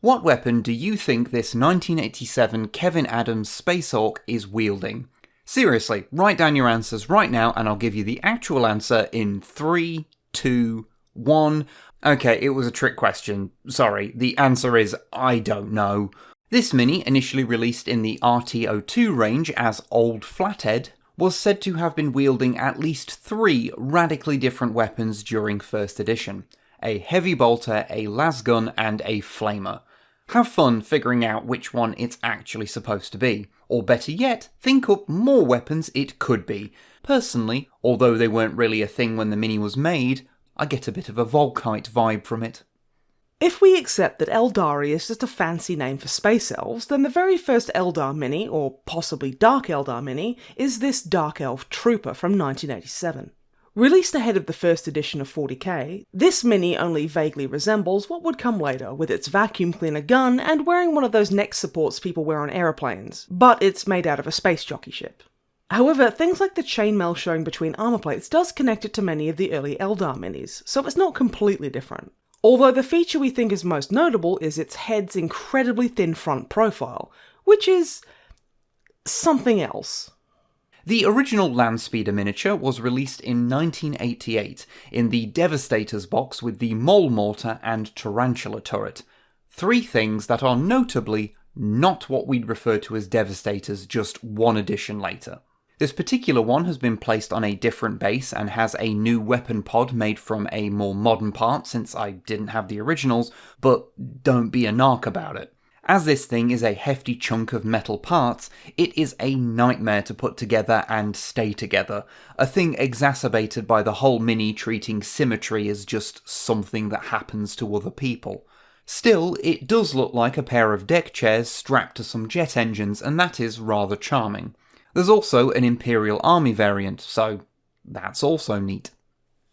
What weapon do you think this 1987 Kevin Adams Space Hawk is wielding? Seriously, write down your answers right now and I'll give you the actual answer in 3, 2, 1. Okay, it was a trick question. Sorry, the answer is I don't know. This mini, initially released in the RT02 range as Old Flathead, was said to have been wielding at least 3 radically different weapons during first edition. A heavy bolter, a lasgun, and a flamer. Have fun figuring out which one it's actually supposed to be. Or better yet, think up more weapons it could be. Personally, although they weren't really a thing when the mini was made, I get a bit of a Volkite vibe from it. If we accept that Eldari is just a fancy name for space elves, then the very first Eldar mini, or possibly Dark Eldar mini, is this Dark Elf Trooper from 1987. Released ahead of the first edition of 40k, this mini only vaguely resembles what would come later, with its vacuum cleaner gun and wearing one of those neck supports people wear on aeroplanes, but it's made out of a space jockey ship. However, things like the chainmail showing between armor plates does connect it to many of the early Eldar minis, so it's not completely different. Although the feature we think is most notable is its head's incredibly thin front profile, which is something else. The original Lambspeeder miniature was released in 1988 in the Devastator's box with the Mole Mortar and Tarantula turret. 3 things that are notably not what we'd refer to as Devastators just 1 edition later. This particular one has been placed on a different base and has a new weapon pod made from a more modern part since I didn't have the originals, but don't be a narc about it. As this thing is a hefty chunk of metal parts, it is a nightmare to put together and stay together, a thing exacerbated by the whole mini treating symmetry as just something that happens to other people. Still, it does look like a pair of deck chairs strapped to some jet engines, and that is rather charming. There's also an Imperial Army variant, so that's also neat.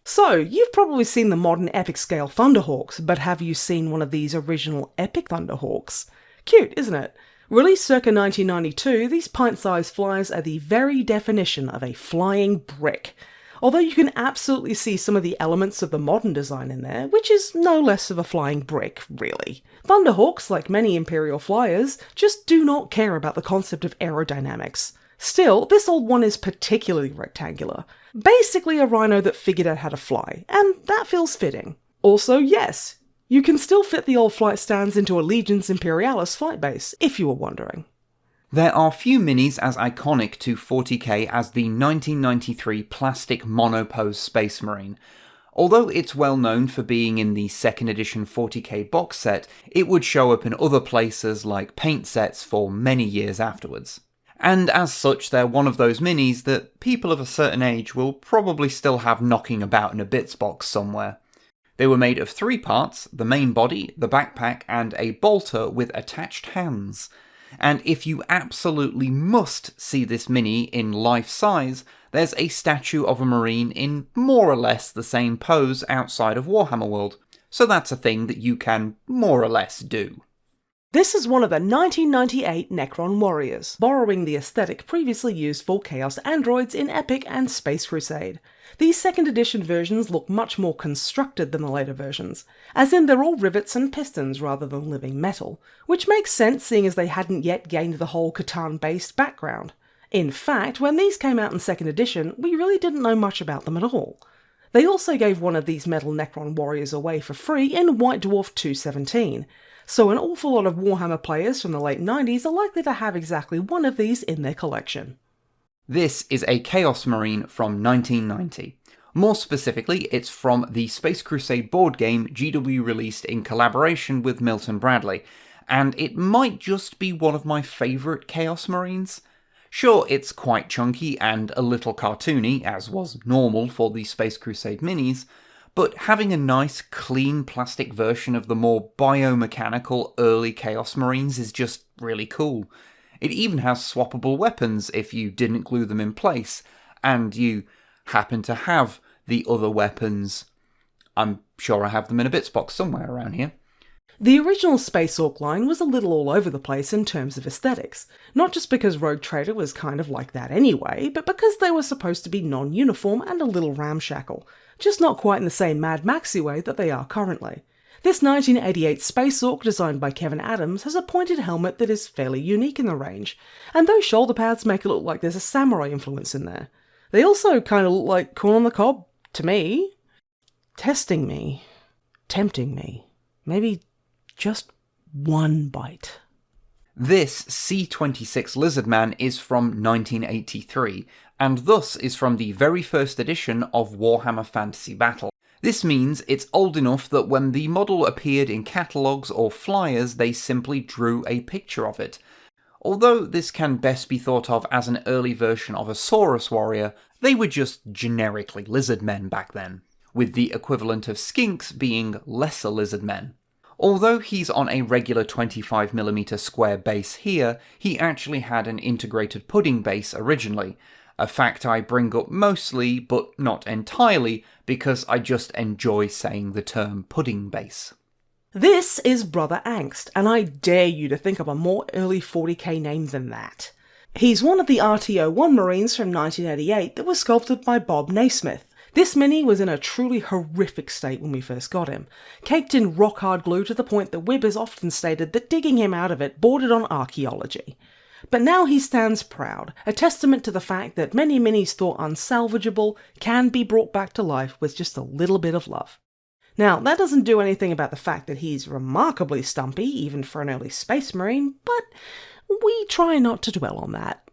So, you've probably seen the modern epic scale Thunderhawks, but have you seen one of these original epic Thunderhawks? Cute, isn't it? Released circa 1992, these pint-sized flyers are the very definition of a flying brick. Although you can absolutely see some of the elements of the modern design in there, which is no less of a flying brick, really. Thunderhawks, like many Imperial flyers, just do not care about the concept of aerodynamics. Still, this old one is particularly rectangular. Basically a rhino that figured out how to fly, and that feels fitting. Also, yes, you can still fit the old flight stands into a Legions Imperialis flight base, if you were wondering. There are few minis as iconic to 40k as the 1993 plastic monopose Space Marine. Although it's well known for being in the 2nd edition 40k box set, it would show up in other places like paint sets for many years afterwards. And as such, they're one of those minis that people of a certain age will probably still have knocking about in a bits box somewhere. They were made of 3 parts, the main body, the backpack, and a bolter with attached hands. And if you absolutely must see this mini in life size, there's a statue of a Marine in more or less the same pose outside of Warhammer World. So that's a thing that you can more or less do. This is one of the 1998 Necron Warriors, borrowing the aesthetic previously used for Chaos Androids in Epic and Space Crusade. These 2nd edition versions look much more constructed than the later versions, as in they're all rivets and pistons rather than living metal, which makes sense seeing as they hadn't yet gained the whole Catan-based background. In fact, when these came out in 2nd edition, we really didn't know much about them at all. They also gave one of these metal Necron Warriors away for free in White Dwarf 217, so an awful lot of Warhammer players from the late 90s are likely to have exactly one of these in their collection. This is a Chaos Marine from 1990. More specifically, it's from the Space Crusade board game GW released in collaboration with Milton Bradley, and it might just be one of my favourite Chaos Marines. Sure, it's quite chunky and a little cartoony, as was normal for the Space Crusade minis, but having a nice, clean plastic version of the more biomechanical early Chaos Marines is just really cool. It even has swappable weapons if you didn't glue them in place, and you happen to have the other weapons. I'm sure I have them in a bits box somewhere around here. The original Space Orc line was a little all over the place in terms of aesthetics, not just because Rogue Trader was kind of like that anyway, but because they were supposed to be non-uniform and a little ramshackle, just not quite in the same Mad Maxi way that they are currently. This 1988 Space Orc designed by Kevin Adams has a pointed helmet that is fairly unique in the range, and those shoulder pads make it look like there's a samurai influence in there. They also kind of look like corn on the cob, to me. Testing me. Tempting me. Maybe just one bite. This C-26 Lizardman is from 1983, and thus is from the very first edition of Warhammer Fantasy Battle. This means it's old enough that when the model appeared in catalogues or flyers, they simply drew a picture of it. Although this can best be thought of as an early version of a Saurus warrior, they were just generically lizard men back then, with the equivalent of skinks being lesser lizard men. Although he's on a regular 25mm square base here, he actually had an integrated pudding base originally, a fact I bring up mostly, but not entirely, because I just enjoy saying the term pudding base. This is Brother Angst, and I dare you to think of a more early 40k name than that. He's one of the RTO-1 Marines from 1988 that was sculpted by Bob Naismith. This mini was in a truly horrific state when we first got him, caked in rock-hard glue to the point that Wib has often stated that digging him out of it bordered on archaeology. But now he stands proud, a testament to the fact that many minis thought unsalvageable can be brought back to life with just a little bit of love. Now, that doesn't do anything about the fact that he's remarkably stumpy, even for an early Space Marine, but we try not to dwell on that.